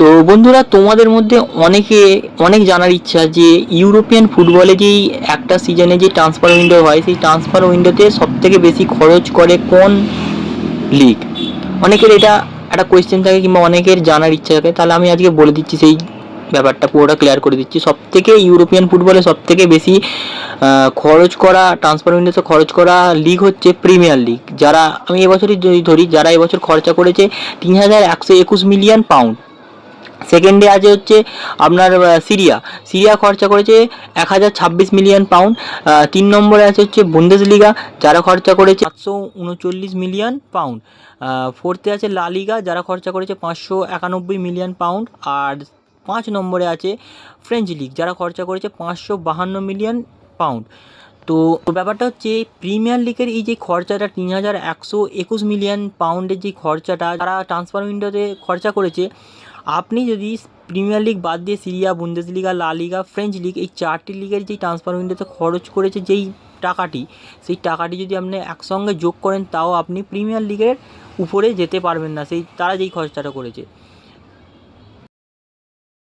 তো বন্ধুরা, তোমাদের মধ্যে অনেক জানার ইচ্ছা যে ইউরোপিয়ান ফুটবলে যেই একটা সিজনে যে ট্রান্সফার উইন্ডো হয়, সেই ট্রান্সফার উইন্ডোতে সবথেকে বেশি খরচ করে কোন লিগ? অনেকের এটা একটা কোয়েশ্চেন থাকে কিংবা অনেকের জানার ইচ্ছা থাকে। তাহলে আমি আজকে বলে দিচ্ছি, সেই ব্যাপারটা পুরোটা ক্লিয়ার করে দিচ্ছি। সবথেকে ইউরোপিয়ান ফুটবলে সবথেকে বেশি খরচ করা, ট্রান্সফার উইন্ডোতে খরচ করা লিগ হচ্ছে প্রিমিয়ার লিগ। যারা, আমি এবছরই যদি ধরি, যারা এবছর খরচা করেছে 3,121 মিলিয়ন পাউন্ড। সেকেন্ডে আছে হচ্ছে আপনার সিরিয়া। সিরিয়া খরচা করেছে 1,026 মিলিয়ন পাউন্ড। 3 নম্বরে আছে হচ্ছে বুন্দেসলিগা, যারা খরচা করেছে 739 মিলিয়ন পাউন্ড। ফোর্থে আছে লা লিগা, যারা খরচা করেছে 591 মিলিয়ন পাউন্ড। আর 5 নম্বরে আছে ফ্রেঞ্চ লিগ, যারা খরচা করেছে 552 মিলিয়ন পাউন্ড। তো ব্যাপারটা হচ্ছে, প্রিমিয়ার লিগের এই যে খরচাটা 3,121 মিলিয়ন পাউন্ডের যে খরচাটা যারা ট্রান্সফার উইন্ডোতে খরচা করেছে, আপনি যদি প্রিমিয়ার লিগ বাদ দিয়ে সিরিয়া, বুন্দেসলিগা, লা লিগা, ফ্রেঞ্চ লিগ, এই 4টি লিগের যেই ট্রান্সফার উইন্ডোতে খরচ করেছে যেই টাকাটি, সেই টাকাটি যদি আপনি একসঙ্গে যোগ করেন, তাও আপনি প্রিমিয়ার লিগের উপরে যেতে পারবেন না, সেই তারা যেই খরচাটা করেছে।